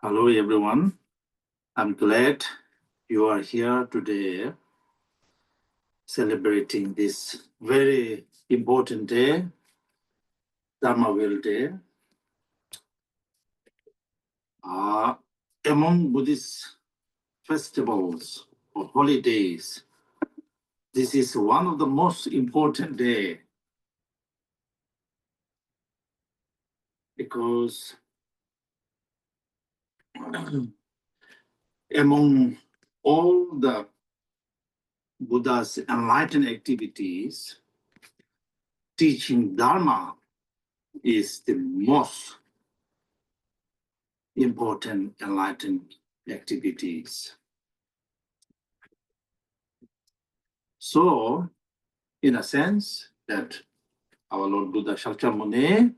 Hello everyone. I'm glad you are here today celebrating this very important day, Dharma Wheel Day. Among Buddhist festivals or holidays, this is one of the most important days because among all the Buddha's enlightened activities, teaching Dharma is the most important enlightened activities. So, in a sense, that our Lord Buddha Shakyamuni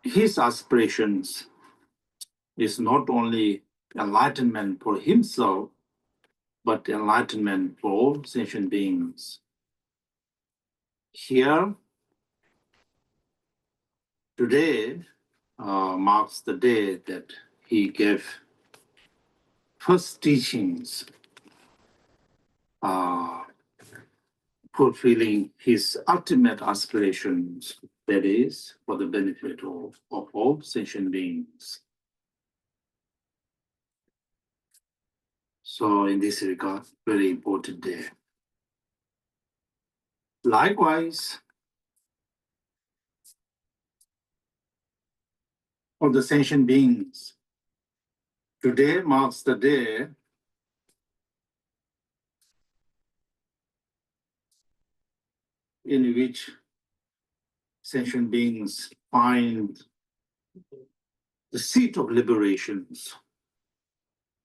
his aspirations is not only enlightenment for himself, but enlightenment for all sentient beings. Here, today marks the day that he gave first teachings, fulfilling his ultimate aspirations, that is, for the benefit of all sentient beings. So in this regard, very important day. Likewise, for the sentient beings, today marks the day in which sentient beings find the seat of liberations,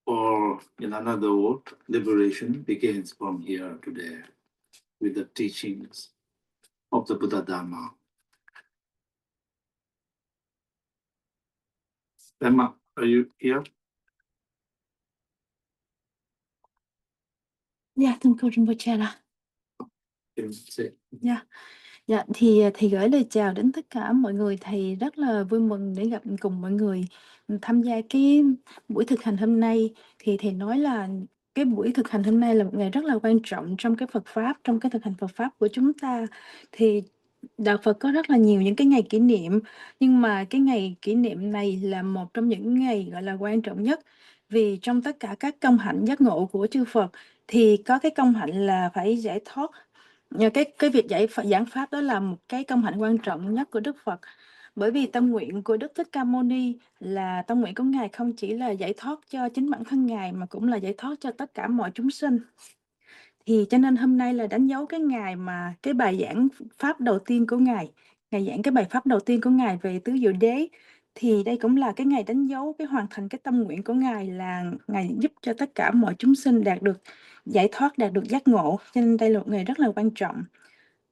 or in another word, liberation begins from here today with the teachings of the Buddha Dharma. Dharma, are you here? Dạ, thưa cô Rinpoche ạ. Dạ, thì gửi lời chào đến tất cả mọi người. Thầy rất là vui mừng để gặp cùng mọi người tham gia cái buổi thực hành hôm nay. Thì thầy nói là cái buổi thực hành hôm nay là một ngày rất là quan trọng trong cái Phật Pháp, trong cái thực hành Phật Pháp của chúng ta. Thì Đạo Phật có rất là nhiều những cái ngày kỷ niệm, nhưng mà cái ngày kỷ niệm này là một trong những ngày gọi là quan trọng nhất. Vì trong tất cả các công hạnh giác ngộ của chư Phật thì có cái công hạnh là phải giải thoát. Cái việc giảng pháp đó là một cái công hạnh quan trọng nhất của Đức Phật. Bởi vì tâm nguyện của Đức Thích Ca Mâu Ni là tâm nguyện của Ngài không chỉ là giải thoát cho chính bản thân Ngài mà cũng là giải thoát cho tất cả mọi chúng sinh. Thì cho nên hôm nay là đánh dấu cái ngày mà cái bài giảng pháp đầu tiên của Ngài giảng cái bài pháp đầu tiên của Ngài về tứ diệu đế. Thì đây cũng là cái ngày đánh dấu cái hoàn thành cái tâm nguyện của Ngài là Ngài giúp cho tất cả mọi chúng sinh đạt được giải thoát, đạt được giác ngộ. Cho nên đây là một ngày rất là quan trọng.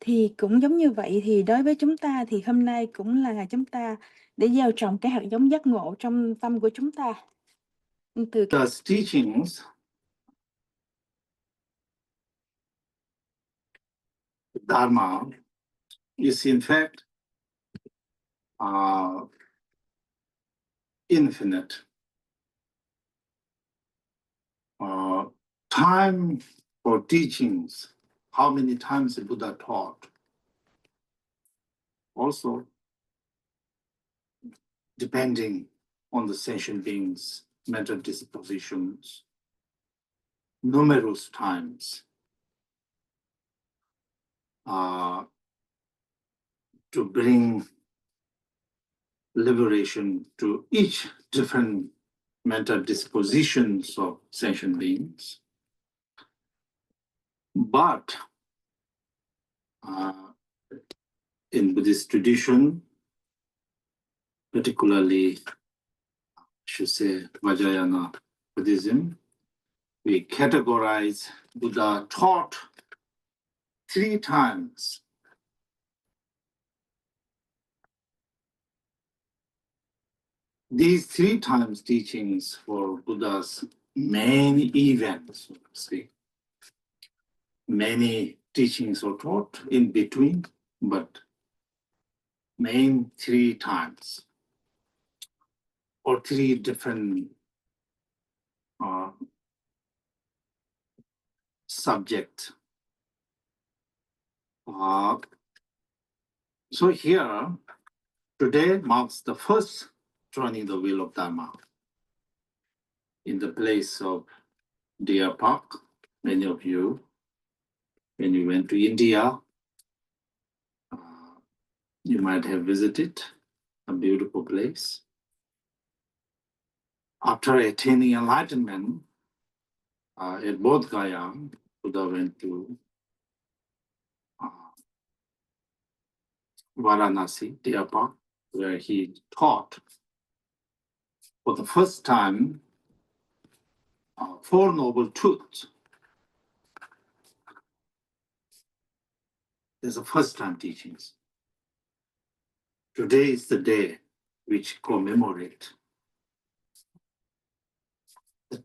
Thì cũng giống như vậy, thì đối với chúng ta thì hôm nay cũng là ngày chúng ta để gieo trồng cái hạt giống giác ngộ trong tâm của chúng ta. Từ The teachings Dharma is in fact infinite. Time for teachings, how many times the Buddha taught, also depending on the sentient beings' mental dispositions, numerous times to bring liberation to each different mental dispositions of sentient beings. But in Buddhist tradition, particularly, I should say, Vajrayana Buddhism, we categorize Buddha taught 3 times. These 3 times teachings for Buddha's main events, so to speak. Many teachings are taught in between, but main three times, or three different subjects. So here, today marks the first turning the wheel of Dharma in the place of Deer Park. Many of you, when you went to India, you might have visited a beautiful place. After attaining enlightenment at Bodh Gaya, Buddha went to Varanasi, Deer Park, where he taught for the first time Four Noble Truths. There's a first time teachings. Today is the day which commemorate the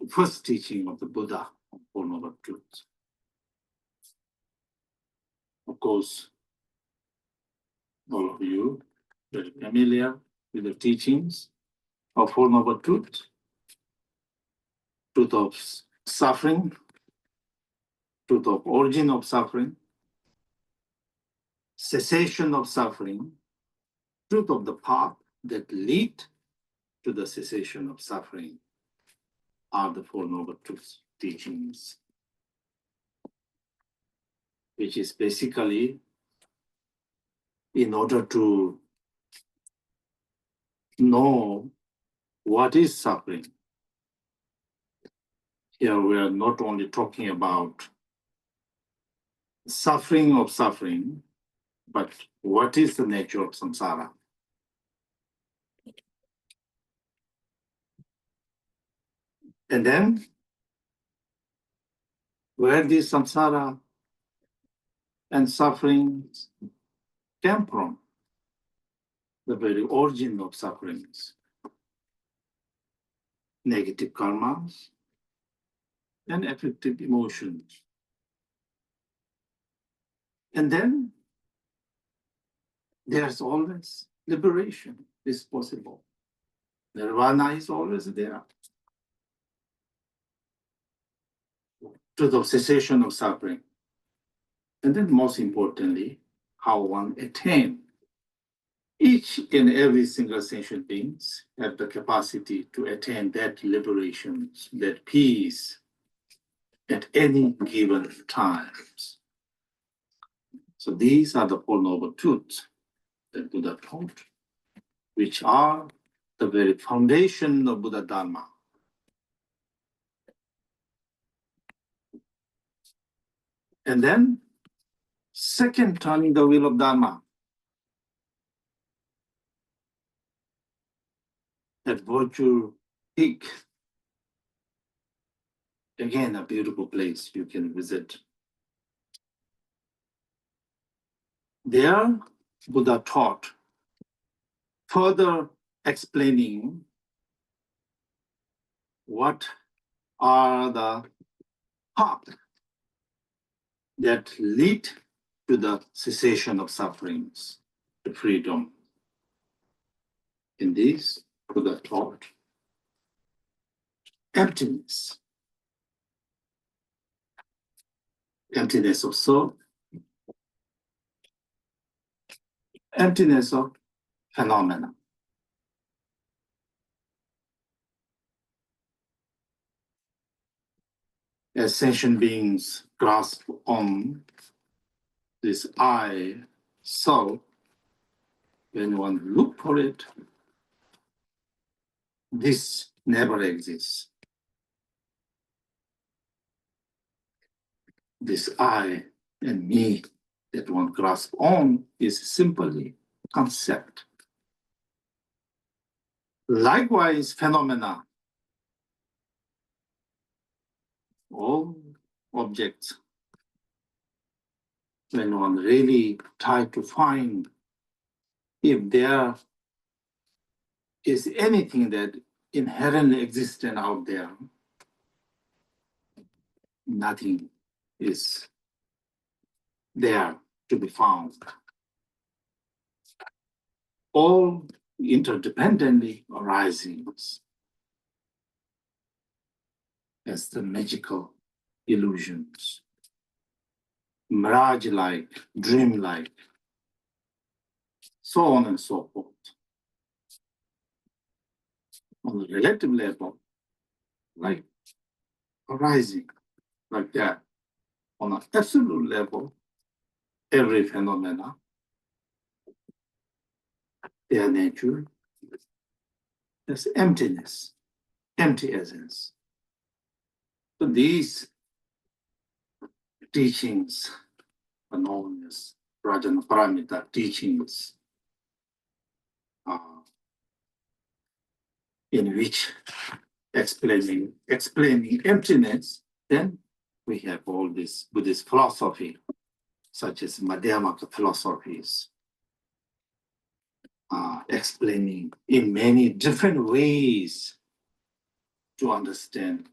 first teaching of the Buddha of Four Noble Truths. Of course, all of you are very familiar with the teachings of Four Noble Truths. Truth of suffering, truth of origin of suffering, cessation of suffering, truth of the path that lead to the cessation of suffering are the Four Noble Truths teachings, which is basically in order to know what is suffering. Here we are not only talking about suffering of suffering, but what is the nature of samsara? And then, where this samsara and suffering came from, the very origin of sufferings, negative karmas and afflictive emotions. And then there's always liberation is possible. Nirvana is always there. Truth of cessation of suffering. And then most importantly, how one attain. Each and every single sentient beings have the capacity to attain that liberation, that peace at any given times. So these are the Four Noble Truths that Buddha taught, which are the very foundation of Buddha Dharma. And then, second, turning the wheel of Dharma. At Virtue Peak, again, a beautiful place you can visit. There, Buddha taught, further explaining what are the paths that lead to the cessation of sufferings, to freedom. In this, Buddha taught emptiness, emptiness of soul, emptiness of phenomena. As sentient beings grasp on this I, soul, when one look for it, this never exists. This I and me that one grasps on is simply concept. Likewise, phenomena, all objects, when one really tries to find if there is anything that inherently existent out there, nothing is there to be found. all interdependently arising as the magical illusions, mirage-like, dream-like, so on and so forth. On the relative level, like arising like that. On an absolute level, every phenomena, their nature is emptiness, empty essence. So these teachings are known as Rajanaparamita teachings, in which explaining emptiness, then we have all this Buddhist philosophy, such as Madhyamaka philosophies, explaining in many different ways to understand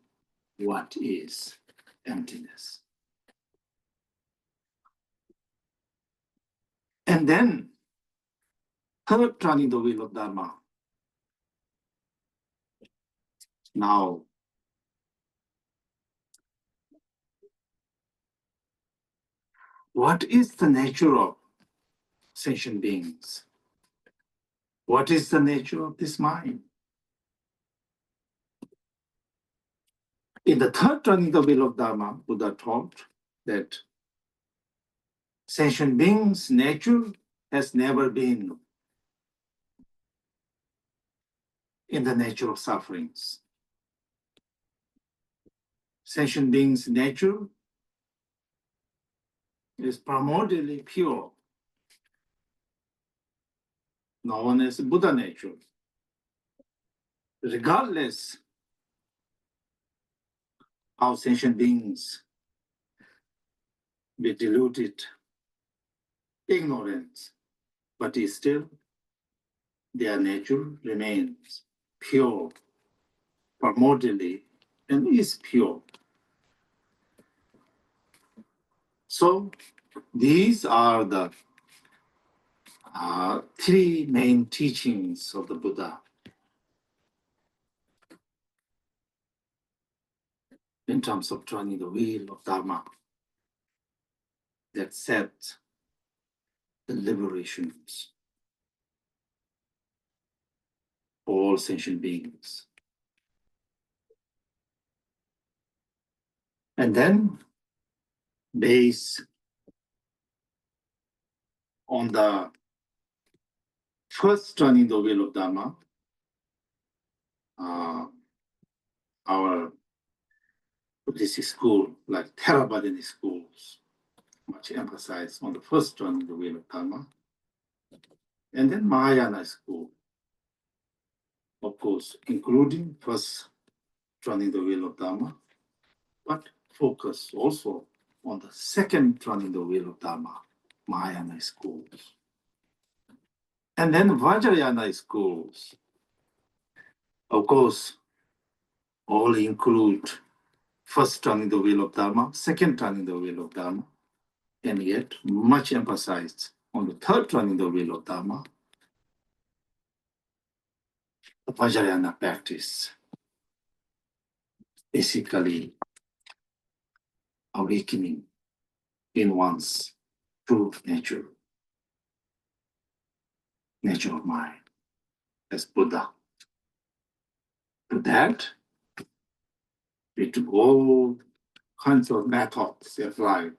what is emptiness. And then, third, turning the wheel of Dharma. Now, what is the nature of sentient beings? What is the nature of this mind? In the third turning the wheel of Dharma, Buddha taught that sentient beings' nature has never been in the nature of sufferings. Sentient beings' nature is primordially pure, known as Buddha nature. Regardless how sentient beings be deluded, ignorant, but still their nature remains pure, primordially, and is pure. So these are the three main teachings of the Buddha in terms of turning the wheel of Dharma that set the liberations for all sentient beings. And then, based on the first turning the wheel of Dharma, our Buddhist school, like Theravada schools, much emphasize on the first turning the wheel of Dharma. And then Mahayana school, of course, including first turning the wheel of Dharma, but focus also on the second turning the wheel of Dharma, Mahayana schools. And then Vajrayana schools, of course, all include first turning the wheel of Dharma, second turning the wheel of Dharma, and yet much emphasized on the third turning the wheel of Dharma, the Vajrayana practice, basically awakening in one's true nature of mind, as Buddha. To that, we took all kinds of methods applied,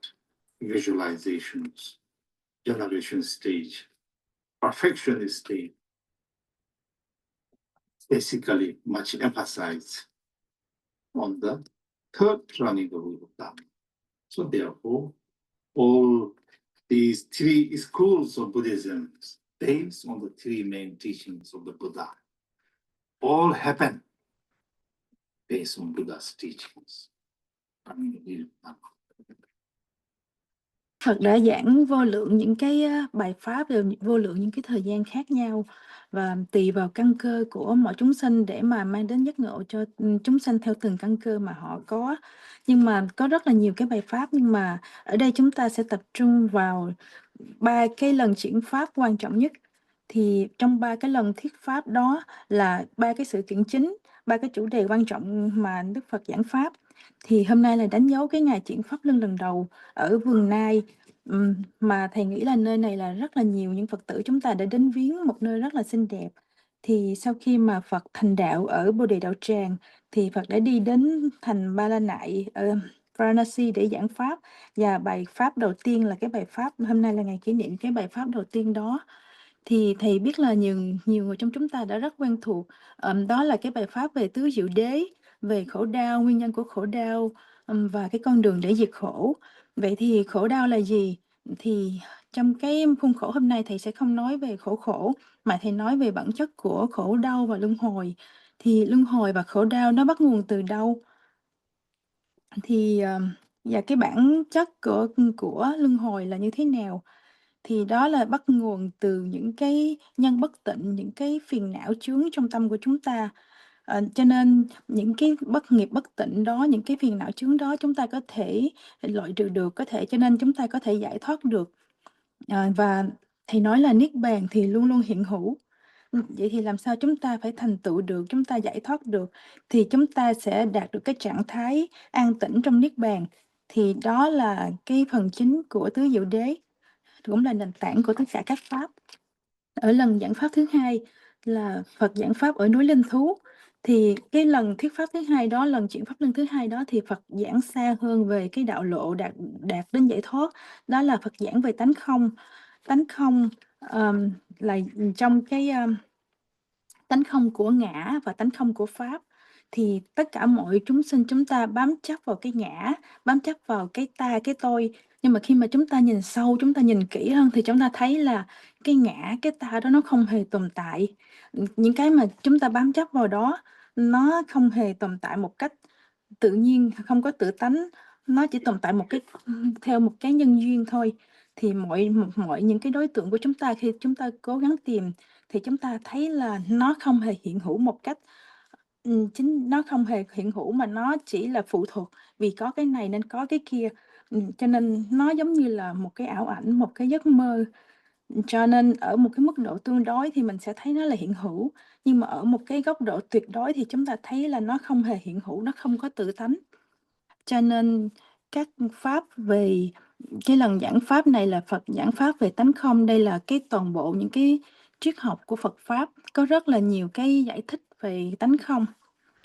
visualizations, generation stage, perfectionist stage, basically much emphasized on the third turning the wheel of Dharma. So therefore, all these three schools of Buddhism, based on the three main teachings of the Buddha, all happen based on Buddha's teachings. Phật đã giảng vô lượng những cái bài pháp, rồi vô lượng những cái thời gian khác nhau, và tùy vào căn cơ của mọi chúng sanh để mà mang đến giác ngộ cho chúng sanh theo từng căn cơ mà họ có. Nhưng mà có rất là nhiều cái bài pháp, nhưng mà ở đây chúng ta sẽ tập trung vào 3 cái lần chuyển pháp quan trọng nhất. Thì trong 3 cái lần thuyết pháp đó là 3 cái sự kiện chính, 3 cái chủ đề quan trọng mà Đức Phật giảng pháp. Thì hôm nay là đánh dấu cái ngày chuyển pháp luân lần đầu ở vườn Nai, mà thầy nghĩ là nơi này là rất là nhiều những Phật tử chúng ta đã đến viếng, một nơi rất là xinh đẹp. Thì sau khi mà Phật thành đạo ở Bồ Đề Đạo Tràng thì Phật đã đi đến thành Ba La Nại ở Varanasi để giảng pháp, và bài pháp đầu tiên là cái bài pháp hôm nay là ngày kỷ niệm cái bài pháp đầu tiên đó. Thì thầy biết là nhiều người trong chúng ta đã rất quen thuộc, đó là cái bài pháp về tứ diệu đế, về khổ đau, nguyên nhân của khổ đau, và cái con đường để diệt khổ. Vậy thì khổ đau là gì? Thì trong cái khuôn khổ hôm nay thầy sẽ không nói về khổ, mà thầy nói về bản chất của khổ đau và luân hồi. Thì luân hồi và khổ đau nó bắt nguồn từ đâu? Thì và cái bản chất của luân hồi là như thế nào? Thì đó là bắt nguồn từ những cái nhân bất tịnh, những cái phiền não chướng trong tâm của chúng ta. Cho nên những cái nghiệp bất tịnh đó, những cái phiền não chướng đó chúng ta có thể loại trừ được, cho nên chúng ta có thể giải thoát được. Và thầy nói là niết bàn thì luôn luôn hiện hữu. Vậy thì làm sao chúng ta phải thành tựu được, chúng ta giải thoát được, thì chúng ta sẽ đạt được cái trạng thái an tĩnh trong niết bàn. Thì đó là cái phần chính của tứ diệu đế, cũng là nền tảng của tất cả các pháp. Ở lần giảng pháp thứ hai là Phật giảng pháp ở núi Linh Thú. Thì cái lần thuyết pháp thứ hai đó, lần chuyển pháp luân thứ hai đó, thì Phật giảng xa hơn về cái đạo lộ đạt đến giải thoát. Đó là Phật giảng về tánh không. Tánh không là trong cái tánh không của ngã và tánh không của pháp. Thì tất cả mọi chúng sinh chúng ta bám chấp vào cái ngã, bám chấp vào cái ta, cái tôi. Nhưng mà khi mà chúng ta nhìn sâu, chúng ta nhìn kỹ hơn thì chúng ta thấy là cái ngã, cái ta đó nó không hề tồn tại. Những cái mà chúng ta bám chấp vào đó nó không hề tồn tại một cách tự nhiên, không có tự tánh, nó chỉ tồn tại theo một cái nhân duyên thôi. Thì mọi những cái đối tượng của chúng ta, khi chúng ta cố gắng tìm thì chúng ta thấy là nó không hề hiện hữu một cách nó không hề hiện hữu, mà nó chỉ là phụ thuộc, vì có cái này nên có cái kia. Cho nên nó giống như là một cái ảo ảnh, một cái giấc mơ. Cho nên ở một cái mức độ tương đối thì mình sẽ thấy nó là hiện hữu, nhưng mà ở một cái góc độ tuyệt đối thì chúng ta thấy là nó không hề hiện hữu, nó không có tự tánh. Cho nên các pháp về cái lần giảng pháp này là Phật giảng pháp về tánh không. Đây là cái toàn bộ những cái triết học của Phật pháp, có rất là nhiều cái giải thích về tánh không.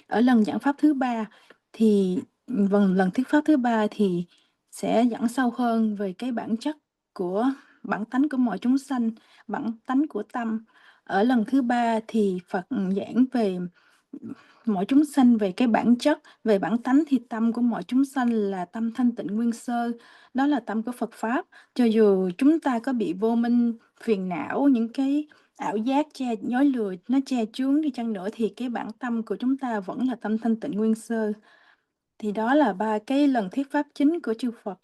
Ở lần giảng pháp thứ ba thì lần thuyết pháp thứ ba thì sẽ giảng sâu hơn về cái bản chất của bản tánh của mọi chúng sanh, bản tánh của tâm. Ở lần thứ ba thì Phật giảng về mọi chúng sanh, về cái bản chất, về bản tánh. Thì tâm của mọi chúng sanh là tâm thanh tịnh nguyên sơ, đó là tâm của Phật pháp. Cho dù chúng ta có bị vô minh, phiền não, những cái ảo giác dối lừa nó che chướng đi chăng nữa, thì cái bản tâm của chúng ta vẫn là tâm thanh tịnh nguyên sơ. Thì đó là ba cái lần thuyết pháp chính của chư Phật.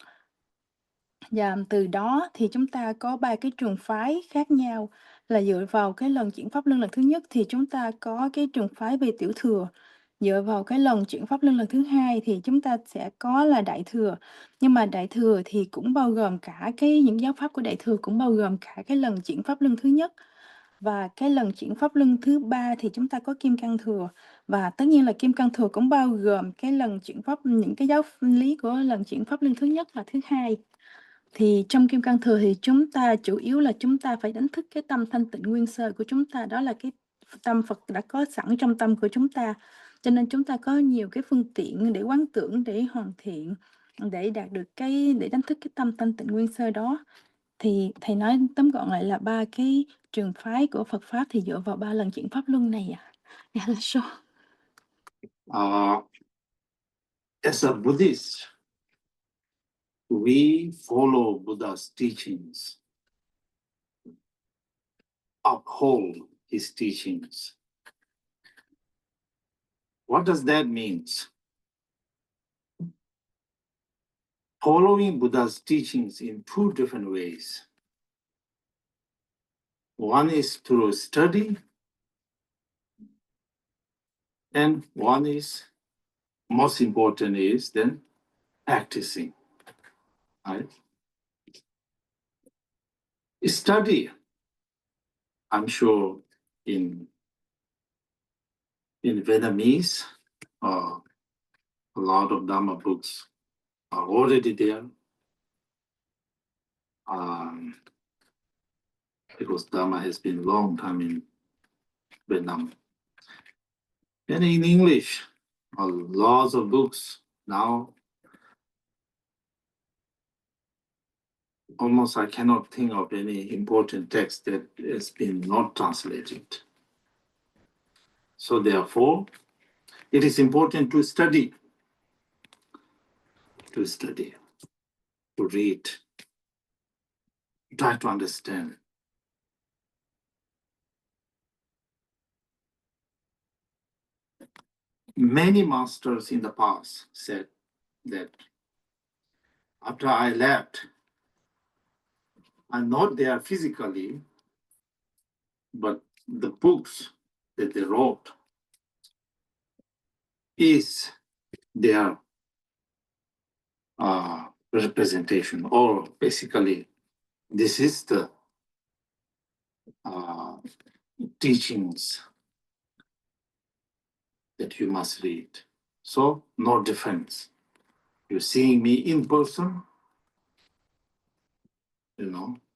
Và từ đó thì chúng ta có ba cái trường phái khác nhau. Là dựa vào cái lần chuyển pháp luân lần thứ nhất thì chúng ta có cái trường phái về tiểu thừa. Dựa vào cái lần chuyển pháp luân lần thứ hai thì chúng ta sẽ có là đại thừa. Nhưng mà đại thừa thì cũng bao gồm cả những giáo pháp của đại thừa, cũng bao gồm cả cái lần chuyển pháp luân thứ nhất. Và cái lần chuyển pháp luân thứ ba thì chúng ta có kim cang thừa. Và tất nhiên là kim cang thừa cũng bao gồm cái lần chuyển pháp, những cái giáo lý của lần chuyển pháp luân thứ nhất và thứ hai. Thì trong kim cang thừa thì chúng ta chủ yếu là chúng ta phải đánh thức cái tâm thanh tịnh nguyên sơ của chúng ta. Đó là cái tâm Phật đã có sẵn trong tâm của chúng ta. Cho nên chúng ta có nhiều cái phương tiện để quán tưởng, để hoàn thiện, để đạt được để đánh thức cái tâm thanh tịnh nguyên sơ đó. Thì thầy nói tóm gọn lại là ba cái trường phái của Phật pháp thì dựa vào ba lần chuyển pháp luân này à. Dạ là sao? As a Buddhist, we follow Buddha's teachings, uphold his teachings. What does that mean? Following Buddha's teachings in two different ways. One is through study, and one is, most important, is then practicing. Right? Study I'm sure in Vietnamese, a lot of Dharma books are already there. Because Dharma has been a long time in Vietnam. And in English, lots of books now. Almost I cannot think of any important text that has been not translated. So therefore, it is important to study, to read, try to understand. Many masters in the past said that after I left, I'm not there physically, but the books that they wrote is their representation, or basically this is the teachings that you must read. So no difference. You're seeing me in person,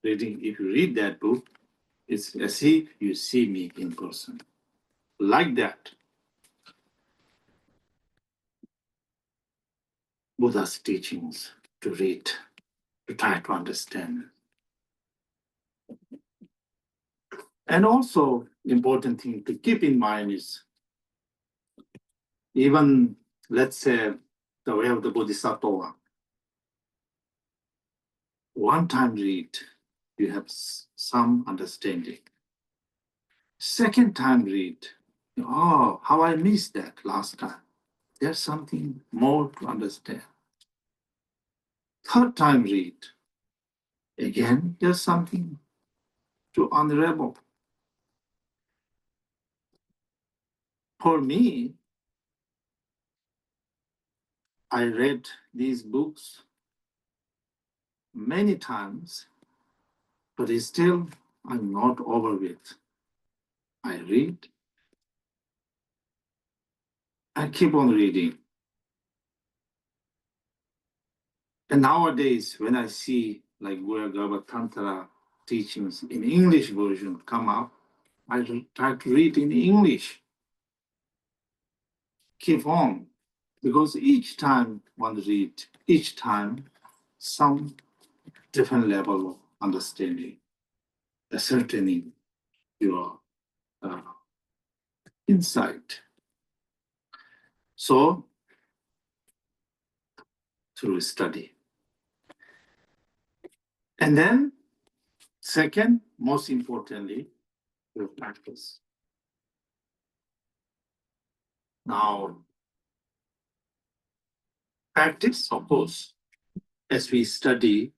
reading. If you read that book, it's as if you see me in person. Like that, Buddha's teachings to read, to try to understand. And also, important thing to keep in mind is, even, let's say, the way of the Bodhisattva, one time read, you have some understanding. Second time read, oh, how I missed that last time. There's something more to understand. Third time read, again, there's something to unravel. For me, I read these books many times, but still I'm not over with. I read, I keep on reading. And nowadays, when I see like Guragava Tantra teachings in English version come up, I try to read in English. Keep on, because each time one read, each time some different level of understanding, ascertaining your insight. So, through study. And then, second, most importantly, through practice. Now, practice, of course, as we study,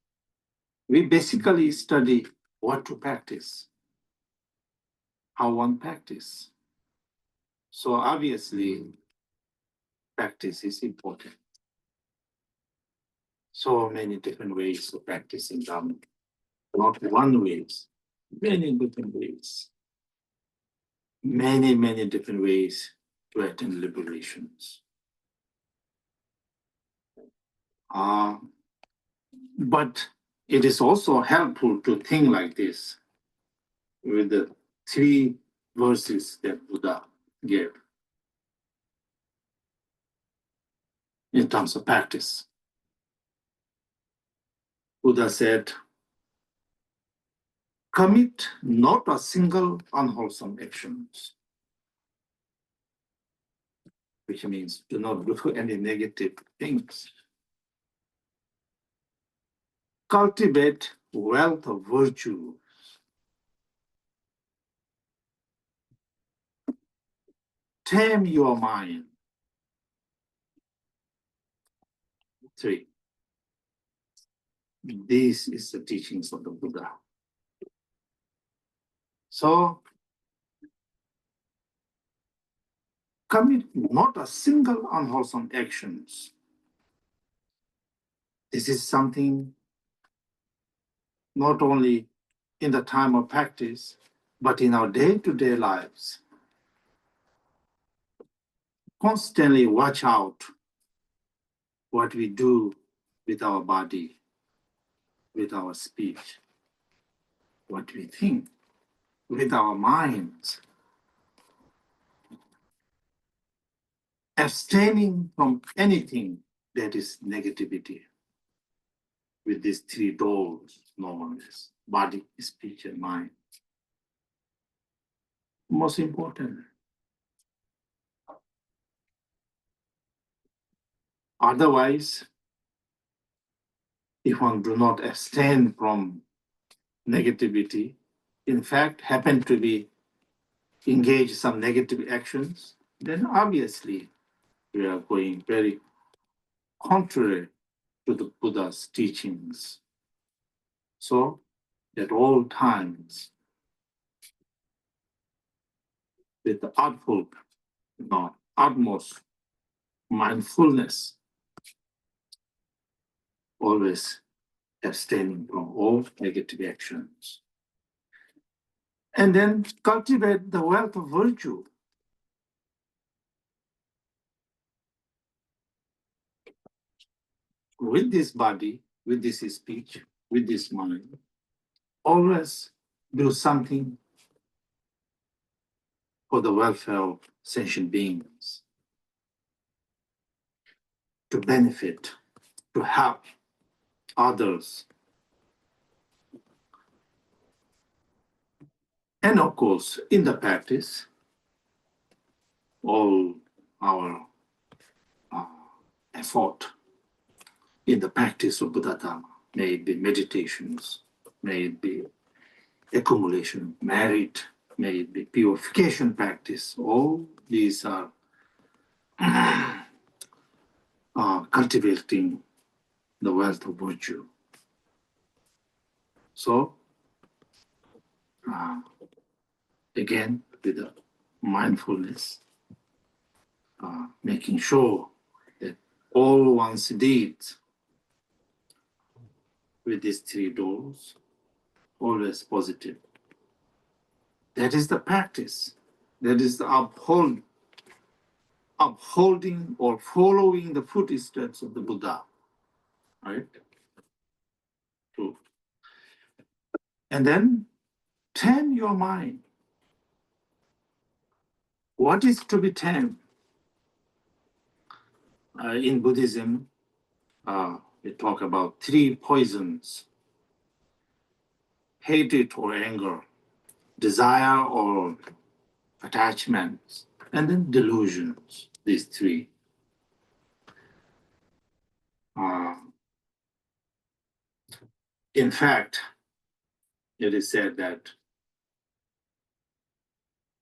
we basically study what to practice, how one practice. So obviously, practice is important. So many different ways of practicing Dharma. Not one way, many different ways. Many, many different ways to attain liberations. But it is also helpful to think like this with the three verses that Buddha gave in terms of practice. Buddha said, commit not a single unwholesome actions, which means do not do any negative things. Cultivate wealth of virtue. Tame your mind. 3. This is the teachings of the Buddha. So, commit not a single unwholesome actions. This is something not only in the time of practice, But in our day-to-day lives, constantly watch out what we do with our body, with our speech, what we think, with our minds. Abstaining from anything that is negativity with these three doors known as body, speech, and mind. Most important. Otherwise, if one do not abstain from negativity, in fact, happen to be engage some negative actions, then obviously we are going very contrary to the Buddha's teachings. So, at all times, with the utmost mindfulness, always abstaining from all negative actions. And then cultivate the wealth of virtue. With this body, with this speech, with this mind, always do something for the welfare of sentient beings, to benefit, to help others. And of course, in the practice, all our effort in the practice of Buddha Dharma, may it be meditations, may it be accumulation of merit, may it be purification practice, all these are cultivating the wealth of virtue. So, again, with the mindfulness, making sure that all one's deeds with these three doors, always positive. That is the practice. That is the upholding or following the footsteps of the Buddha, right? True. And then tame your mind. What is to be tamed? In Buddhism, we talk about three poisons: hatred or anger, desire or attachments, and then delusions, these three. In fact, it is said that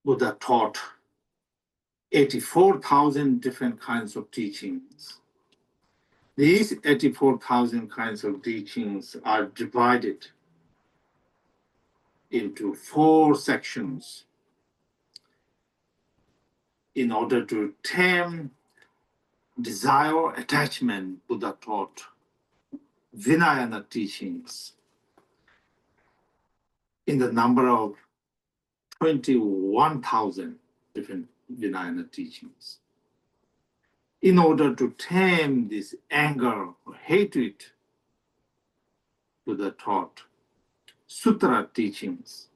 Buddha taught 84,000 different kinds of teachings. These 84,000 kinds of teachings are divided into 4 sections in order to tame desire or attachment. Buddha taught Vinayana teachings in the number of 21,000 different Vinayana teachings. In order to tame this anger or hatred, Buddha taught sutra teachings.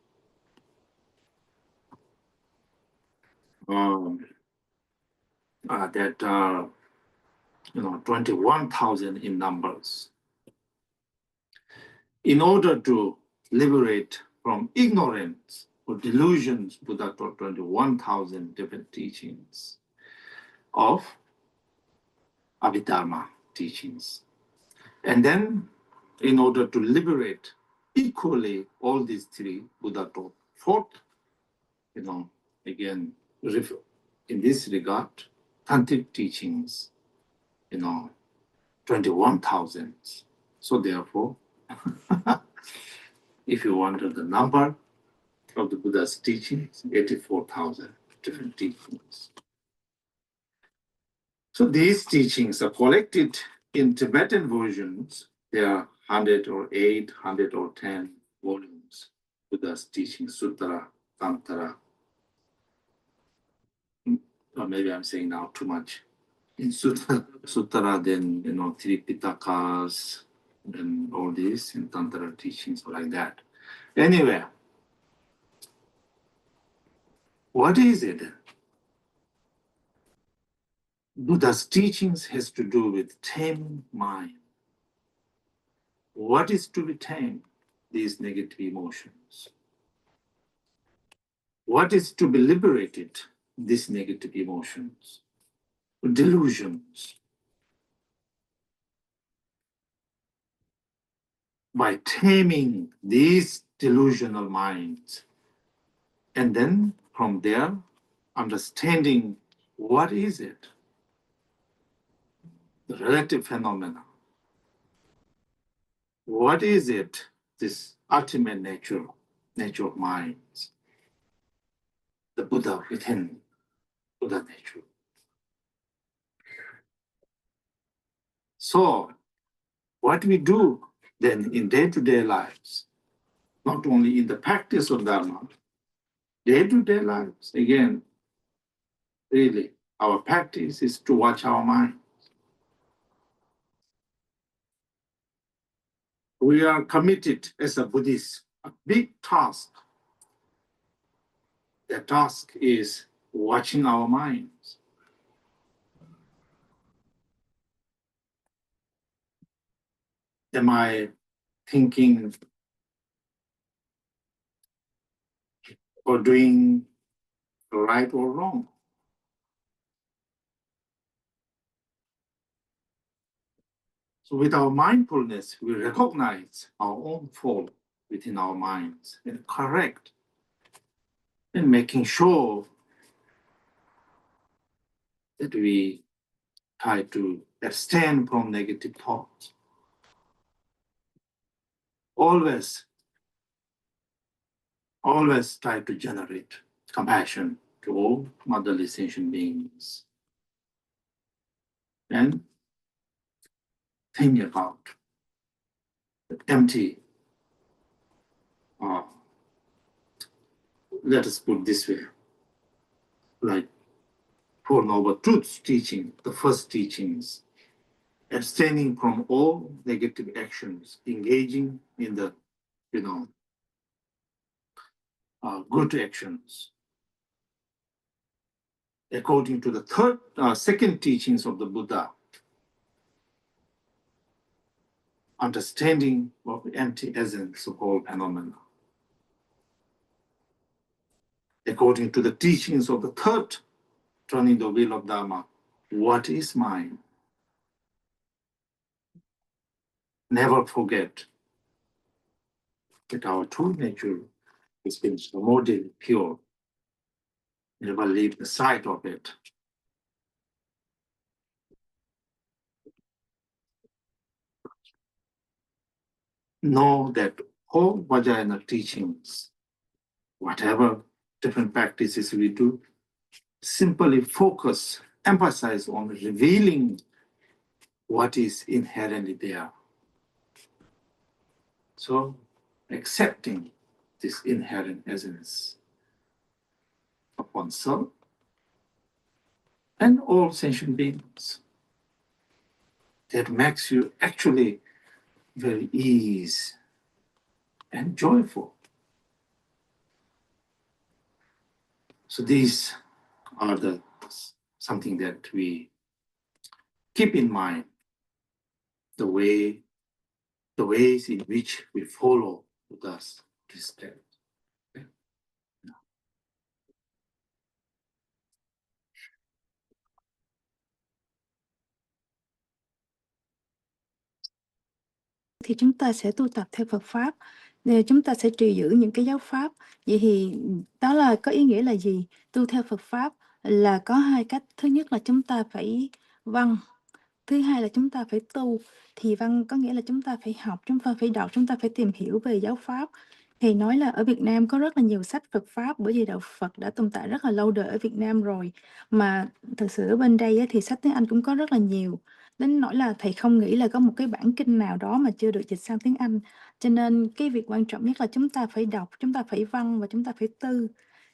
That are 21,000 in numbers. In order to liberate from ignorance or delusions, Buddha taught 21,000 different teachings of Abhidharma teachings. And then, in order to liberate equally all these three, Buddha taught 4th, again, in this regard, tantric teachings, 21,000. So therefore, if you wanted the number of the Buddha's teachings, 84,000 different teachings. So these teachings are collected in Tibetan versions. There are 100 or 8, 100 or 10 volumes, Buddha's teaching sutra. Tantra. Or maybe I'm saying now too much. In Sutra, then, Tripitakas and all this in Tantra teachings like that. Anyway, what is it? Buddha's teachings has to do with taming mind. What is to be tamed? These negative emotions. What is to be liberated? These negative emotions. Delusions. By taming these delusional minds, and then from there, understanding what is it? The relative phenomena. What is it? This ultimate nature of minds. The Buddha within Buddha nature. So, what we do then in day-to-day lives, not only in the practice of Dharma, day-to-day lives, again, really, our practice is to watch our mind. We are committed as a Buddhist, a big task. The task is watching our minds. Am I thinking or doing right or wrong? So with our mindfulness, we recognize our own fault within our minds and correct, and making sure that we try to abstain from negative thoughts. Always try to generate compassion to all motherly sentient beings. And think about the empty, let us put this way, like Four Noble Truths teaching, the first teachings, abstaining from all negative actions, engaging in the, good actions. According to the second teachings of the Buddha, understanding of the empty essence of all phenomena. According to the teachings of the third, turning the wheel of Dharma, what is mind? Never forget that our true nature has been primordially pure. Never leave the sight of it. Know that all Vajrayana teachings, whatever different practices we do, simply focus, emphasize on revealing what is inherently there. So, accepting this inherent essence of oneself and all sentient beings, that makes you actually very easy and joyful. So these are something that we keep in mind, the ways in which we follow Buddha's precept. Thì chúng ta sẽ tu tập theo Phật Pháp, chúng ta sẽ trì giữ những cái giáo Pháp. Vậy thì đó là có ý nghĩa là gì? Tu theo Phật Pháp là có hai cách. Thứ nhất là chúng ta phải văn, thứ hai là chúng ta phải tu. Thì văn có nghĩa là chúng ta phải học, chúng ta phải đọc, chúng ta phải tìm hiểu về giáo Pháp. Thầy nói là ở Việt Nam có rất là nhiều sách Phật Pháp, bởi vì Đạo Phật đã tồn tại rất là lâu đời ở Việt Nam rồi. Mà thực sự ở bên đây thì sách tiếng Anh cũng có rất là nhiều. Đến nỗi là thầy không nghĩ là có một cái bản kinh nào đó mà chưa được dịch sang tiếng Anh. Cho nên cái việc quan trọng nhất là chúng ta phải đọc, chúng ta phải văn và chúng ta phải tư.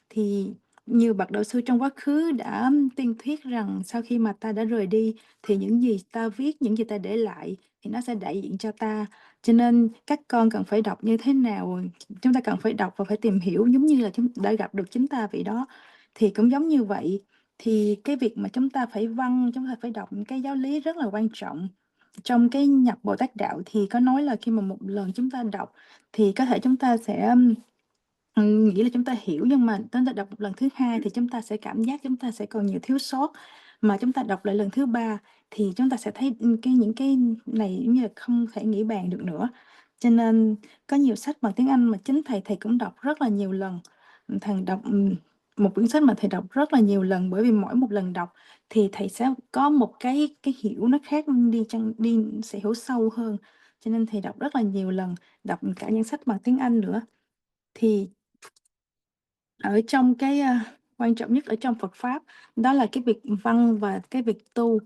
Thì nhiều bậc đạo sư trong quá khứ đã tuyên thuyết rằng sau khi mà ta đã rời đi thì những gì ta viết, những gì ta để lại thì nó sẽ đại diện cho ta. Cho nên các con cần phải đọc như thế nào, chúng ta cần phải đọc và phải tìm hiểu giống như là chúng đã gặp được chính ta vậy đó. Thì cũng giống như vậy, thì cái việc mà chúng ta phải chúng ta phải đọc những cái giáo lý rất là quan trọng. Trong cái nhập Bồ Tát Đạo thì có nói là khi mà một lần chúng ta đọc thì có thể chúng ta sẽ nghĩ là chúng ta hiểu, nhưng mà chúng ta đọc một lần thứ hai thì chúng ta sẽ cảm giác chúng ta sẽ còn nhiều thiếu sót, mà chúng ta đọc lại lần thứ ba thì chúng ta sẽ thấy những cái này như là không thể nghĩ bàn được nữa. Cho nên có nhiều sách bằng tiếng Anh mà chính thầy cũng đọc rất là nhiều lần. Thầy đọc một quyển sách mà thầy đọc rất là nhiều lần, bởi vì mỗi một lần đọc thì thầy sẽ có một cái hiểu nó khác đi sẽ hiểu sâu hơn. Cho nên thầy đọc rất là nhiều lần, đọc cả những sách bằng tiếng Anh nữa. Thì ở trong cái quan trọng nhất ở trong Phật Pháp đó là cái việc văn và cái việc tu.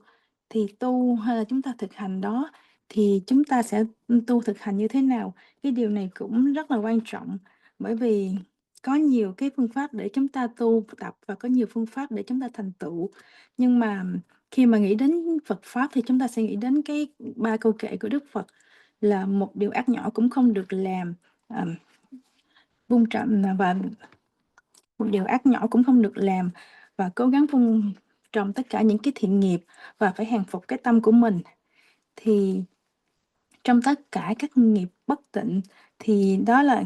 Thì tu hay là chúng ta thực hành đó, thì chúng ta sẽ tu thực hành như thế nào? Cái điều này cũng rất là quan trọng, bởi vì có nhiều cái phương pháp để chúng ta tu tập và có nhiều phương pháp để chúng ta thành tựu. Nhưng mà khi mà nghĩ đến Phật Pháp thì chúng ta sẽ nghĩ đến cái 3 câu kệ của Đức Phật là một điều ác nhỏ cũng không được làm, vun trồng và một điều ác nhỏ cũng không được làm, và cố gắng vun trồng tất cả những cái thiện nghiệp và phải hàng phục cái tâm của mình. Thì trong tất cả các nghiệp bất tịnh thì đó là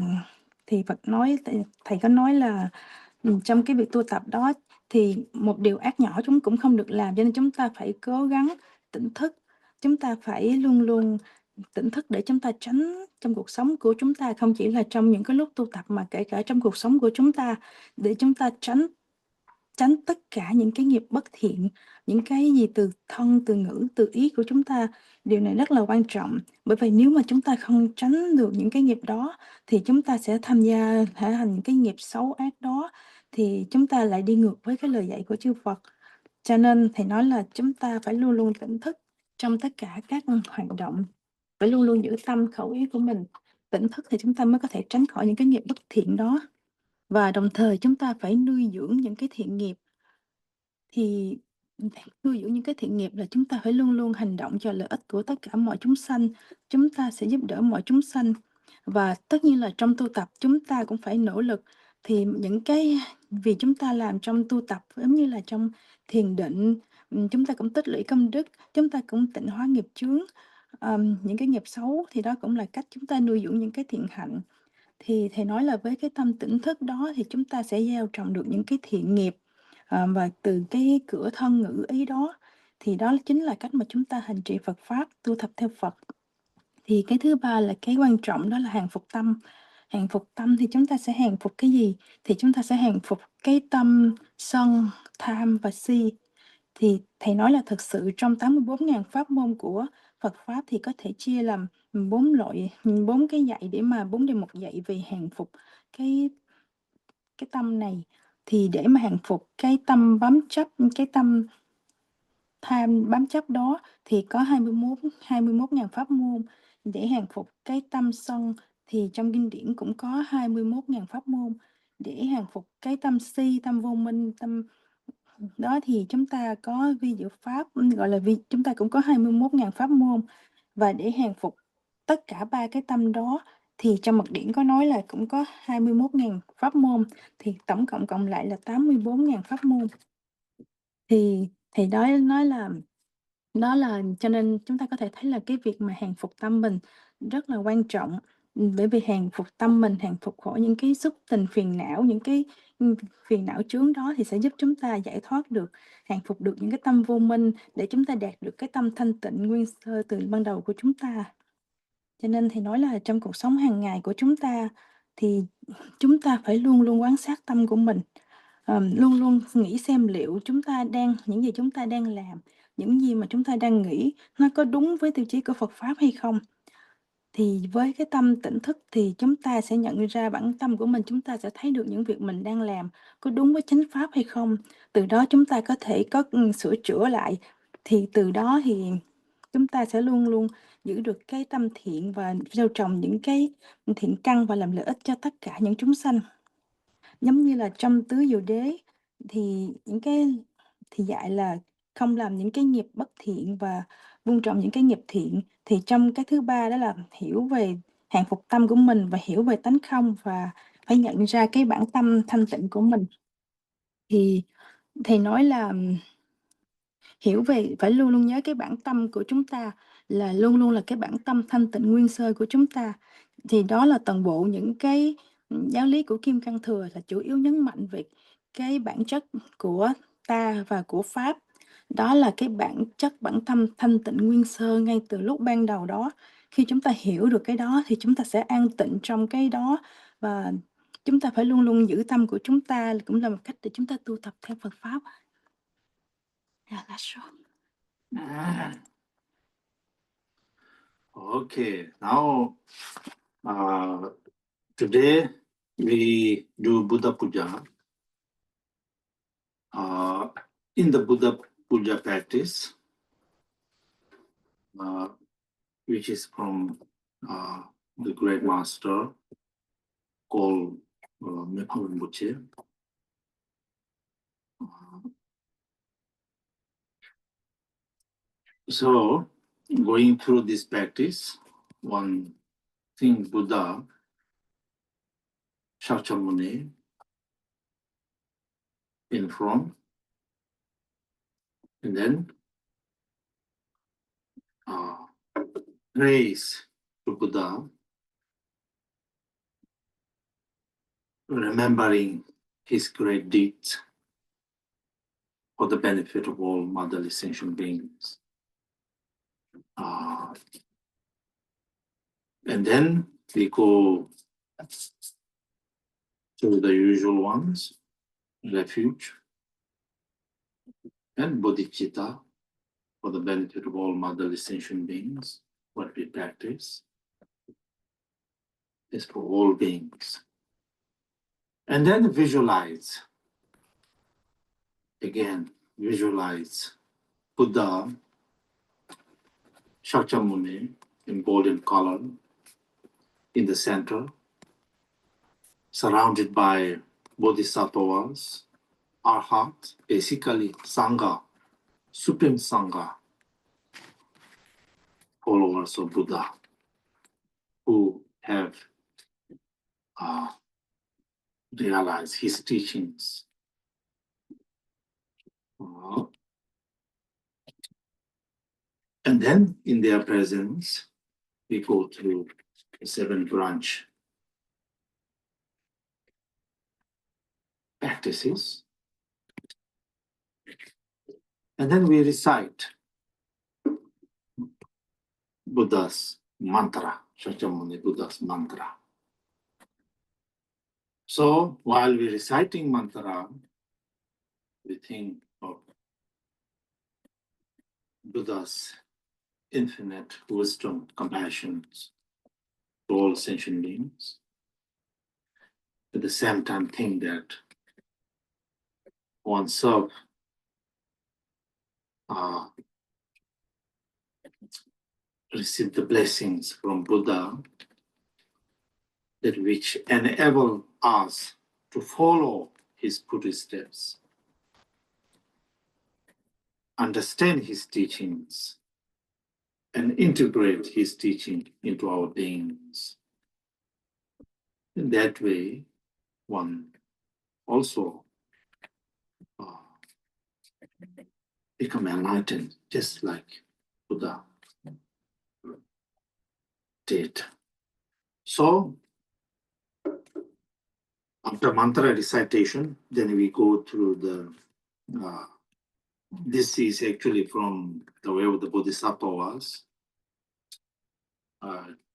thì Phật nói, thầy có nói là trong cái việc tu tập đó thì một điều ác nhỏ chúng cũng không được làm, cho nên chúng ta phải cố gắng tỉnh thức. Chúng ta phải luôn luôn tỉnh thức để chúng ta tránh trong cuộc sống của chúng ta, không chỉ là trong những cái lúc tu tập mà kể cả trong cuộc sống của chúng ta, để chúng ta tránh tất cả những cái nghiệp bất thiện, những cái gì từ thân, từ ngữ, từ ý của chúng ta. Điều này rất là quan trọng, bởi vì nếu mà chúng ta không tránh được những cái nghiệp đó thì chúng ta sẽ tham gia thể hành những cái nghiệp xấu ác đó, thì chúng ta lại đi ngược với cái lời dạy của chư Phật. Cho nên thầy nói là chúng ta phải luôn luôn tỉnh thức trong tất cả các hoạt động, phải luôn luôn giữ tâm khẩu ý của mình tỉnh thức thì chúng ta mới có thể tránh khỏi những cái nghiệp bất thiện đó. Và đồng thời chúng ta phải nuôi dưỡng những cái thiện nghiệp. Thì nuôi dưỡng những cái thiện nghiệp là chúng ta phải luôn luôn hành động cho lợi ích của tất cả mọi chúng sanh. Chúng ta sẽ giúp đỡ mọi chúng sanh. Và tất nhiên là trong tu tập chúng ta cũng phải nỗ lực. Thì những cái vì chúng ta làm trong tu tập giống như là trong thiền định, chúng ta cũng tích lũy công đức, chúng ta cũng tịnh hóa nghiệp chướng, những cái nghiệp xấu, thì đó cũng là cách chúng ta nuôi dưỡng những cái thiện hạnh. Thì thầy nói là với cái tâm tỉnh thức đó thì chúng ta sẽ gieo trồng được những cái thiện nghiệp, và từ cái cửa thân ngữ ý đó thì đó chính là cách mà chúng ta hành trì Phật Pháp, tu tập theo Phật. Thì cái thứ ba là cái quan trọng, đó là hàng phục tâm. Hàng phục tâm thì chúng ta sẽ hàng phục cái gì? Thì chúng ta sẽ hàng phục cái tâm sân, tham và si. Thì thầy nói là thực sự trong 84.000 pháp môn của Phật Pháp thì có thể chia làm 4 cái dạy, để mà 4 đề mục dạy về hàng phục cái tâm này. Thì để mà hàng phục cái tâm bám chấp, cái tâm tham bám chấp đó thì có 21.000 pháp môn. Để hàng phục cái tâm sân thì trong kinh điển cũng có 21.000 pháp môn. Để hàng phục cái tâm si, tâm vô minh, tâm đó thì chúng ta có vi diệu pháp, gọi là chúng ta cũng có 21.000 pháp môn. Và để hàng phục tất cả 3 cái tâm đó thì trong mật điển có nói là cũng có 21.000 pháp môn, thì tổng cộng cộng lại là 84.000 pháp môn. Thì đó nói là cho nên chúng ta có thể thấy là cái việc mà hàng phục tâm mình rất là quan trọng. Bởi vì hàng phục tâm mình, hàng phục khỏi những cái xúc tình phiền não, những cái phiền não chướng đó thì sẽ giúp chúng ta giải thoát được, hàng phục được những cái tâm vô minh, để chúng ta đạt được cái tâm thanh tịnh nguyên sơ từ ban đầu của chúng ta. Cho nên thầy nói là trong cuộc sống hàng ngày của chúng ta thì chúng ta phải luôn luôn quan sát tâm của mình, luôn luôn nghĩ xem liệu những gì chúng ta đang làm, những gì mà chúng ta đang nghĩ nó có đúng với tiêu chí của Phật Pháp hay không. Thì với cái tâm tỉnh thức thì chúng ta sẽ nhận ra bản tâm của mình, chúng ta sẽ thấy được những việc mình đang làm có đúng với chánh Pháp hay không. Từ đó chúng ta có thể có sửa chữa lại. Thì từ đó thì chúng ta sẽ luôn luôn giữ được cái tâm thiện và gieo trồng những cái thiện căn và làm lợi ích cho tất cả những chúng sanh. Giống như là trong tứ diệu đế thì dạy là không làm những cái nghiệp bất thiện và vun trồng những cái nghiệp thiện. Thì trong cái thứ ba đó là hiểu về hàng phục tâm của mình và hiểu về tánh không và phải nhận ra cái bản tâm thanh tịnh của mình. Thì thầy nói là hiểu về phải luôn luôn nhớ cái bản tâm của chúng ta là luôn luôn là cái bản tâm thanh tịnh nguyên sơ của chúng ta. Thì đó là toàn bộ những cái giáo lý của Kim Cang Thừa là chủ yếu nhấn mạnh về cái bản chất của ta và của Pháp. Đó là cái bản chất bản tâm thanh tịnh nguyên sơ ngay từ lúc ban đầu đó. Khi chúng ta hiểu được cái đó thì chúng ta sẽ an tịnh trong cái đó, và chúng ta phải luôn luôn giữ tâm của chúng ta cũng là một cách để chúng ta tu tập theo Phật Pháp. Yeah, that's right. Okay, now today we do Buddha Puja. In the Buddha Puja practice, which is from the great master called Chökhor Rinpoche. So, going through this practice, one thing Buddha Shakyamuni in front, and then praise to Buddha, remembering his great deeds for the benefit of all motherly sentient beings. And then we go to the usual ones, refuge and bodhicitta for the benefit of all motherly sentient beings. What we practice is for all beings. And then visualize, again, visualize Buddha, Shakyamuni in golden color in the center, surrounded by bodhisattvas, arhat, basically Sangha, Supreme Sangha, followers of Buddha, who have realized his teachings. And then in their presence, we go through the 7 branch practices. And then we recite Buddha's mantra, Shakyamuni Buddha's mantra. So while we're reciting mantra, we think of Buddha's infinite wisdom, compassion to all sentient beings. At the same time, think that oneself receive the blessings from Buddha that which enable us to follow his footsteps, understand his teachings, and integrate his teaching into our beings. In that way, one also become enlightened, just like Buddha did. So, after mantra recitation, then we go through the, this is actually from the way of the Bodhisattvas,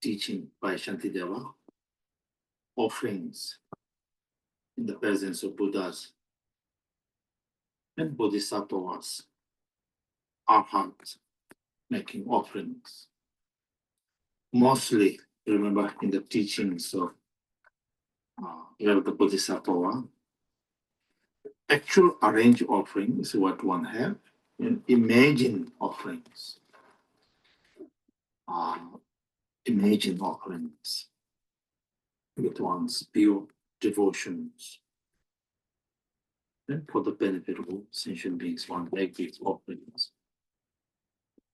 teaching by Shantideva, offerings in the presence of Buddhas and Bodhisattvas, arhats, making offerings. Mostly, remember, in the teachings of the Bodhisattva, actual arranged offering is what one have, and imagine offerings. Imagine offerings with one's pure devotions and for the benefit of all sentient beings, one make these offerings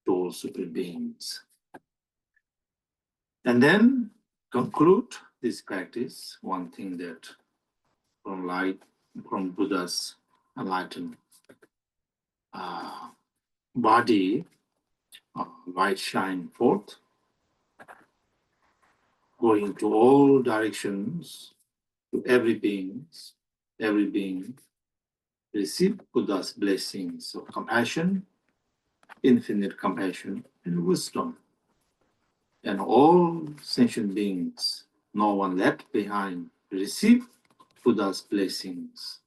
to all supreme beings. And then conclude this practice, one thing that from Buddha's enlightened body, light shine forth, going to all directions, to every being receive Buddha's blessings of compassion, infinite compassion and wisdom. And all sentient beings, no one left behind, receive Buddha's blessings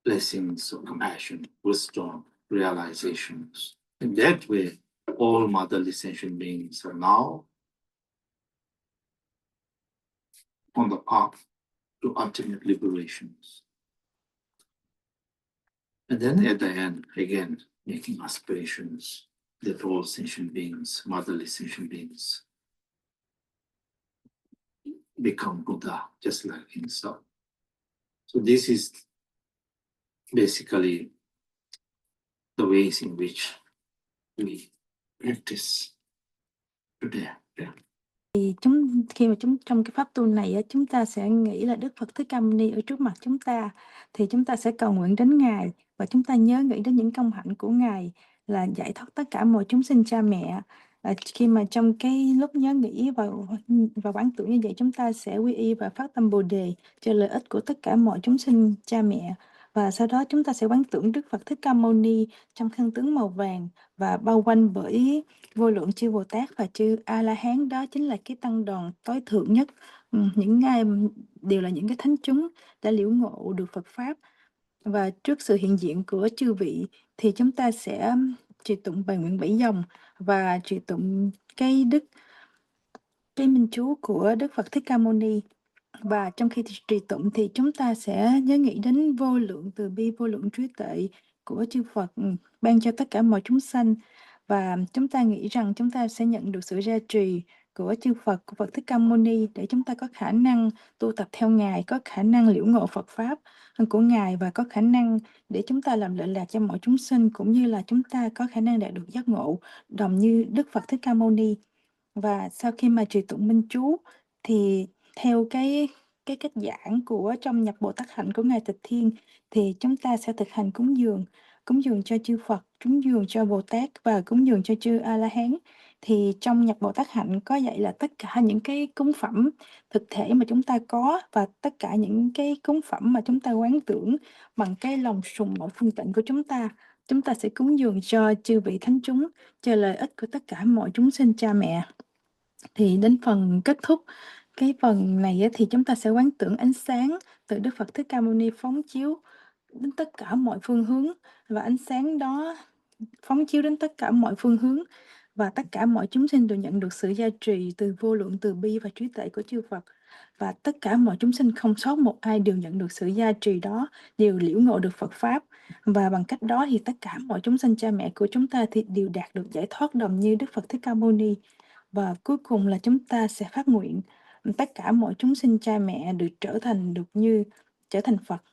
of compassion, wisdom, realizations. In that way, all motherly sentient beings are now on the path to ultimate liberations. And then at the end, again, making aspirations that all sentient beings, motherly sentient beings, become Buddha, just like himself. So this is basically the ways in which we practice today. Yeah. Thì khi mà trong cái pháp tu này á, chúng ta sẽ nghĩ là Đức Phật Thích Ca Mâu Ni ở trước mặt chúng ta, thì chúng ta sẽ cầu nguyện đến Ngài và chúng ta nhớ nghĩ đến những công hạnh của Ngài là giải thoát tất cả mọi chúng sinh cha mẹ. Khi mà trong cái lúc nhớ nghĩ và quán tưởng như vậy, chúng ta sẽ quy y và phát tâm Bồ đề cho lợi ích của tất cả mọi chúng sinh cha mẹ. Và sau đó chúng ta sẽ quán tưởng Đức Phật Thích Ca Mâu Ni trong thân tướng màu vàng và bao quanh bởi vô lượng chư Bồ Tát và chư A La Hán. Đó chính là cái tăng đoàn tối thượng nhất. Những ai đều là những cái thánh chúng đã liễu ngộ được Phật pháp. Và trước sự hiện diện của chư vị thì chúng ta sẽ trì tụng bài nguyện 7 dòng và trì tụng cái minh chú của Đức Phật Thích Ca Mâu Ni. Và trong khi trì tụng thì chúng ta sẽ nhớ nghĩ đến vô lượng từ bi, vô lượng trí tuệ của chư Phật ban cho tất cả mọi chúng sanh. Và chúng ta nghĩ rằng chúng ta sẽ nhận được sự gia trì của chư Phật, của Phật Thích Ca Mâu Ni để chúng ta có khả năng tu tập theo Ngài, có khả năng liễu ngộ Phật Pháp của Ngài và có khả năng để chúng ta làm lợi lạc cho mọi chúng sinh, cũng như là chúng ta có khả năng đạt được giác ngộ đồng như Đức Phật Thích Ca Mâu Ni. Và sau khi mà trì tụng minh chú thì theo cái cách giảng của trong nhập Bồ Tát hạnh của Ngài Tịch Thiên thì chúng ta sẽ thực hành cúng dường cho chư Phật, cúng dường cho Bồ Tát và cúng dường cho chư A La Hán. Thì trong nhập Bồ Tát hạnh có dạy là tất cả những cái cúng phẩm thực thể mà chúng ta có và tất cả những cái cúng phẩm mà chúng ta quán tưởng bằng cái lòng sùng mẫu phương tịnh của chúng ta sẽ cúng dường cho chư vị thánh chúng cho lợi ích của tất cả mọi chúng sinh cha mẹ. Thì đến phần kết thúc cái phần này thì chúng ta sẽ quán tưởng ánh sáng từ Đức Phật Thích Ca Mâu Ni phóng chiếu đến tất cả mọi phương hướng, và ánh sáng đó phóng chiếu đến tất cả mọi phương hướng và tất cả mọi chúng sinh đều nhận được sự gia trì từ vô lượng từ bi và trí tuệ của chư Phật. Và tất cả mọi chúng sinh không sót một ai đều nhận được sự gia trì đó, đều liễu ngộ được Phật Pháp. Và bằng cách đó thì tất cả mọi chúng sinh cha mẹ của chúng ta thì đều đạt được giải thoát đồng như Đức Phật Thích Ca Mâu Ni. Và cuối cùng là chúng ta sẽ phát nguyện tất cả mọi chúng sinh cha mẹ được trở thành Phật.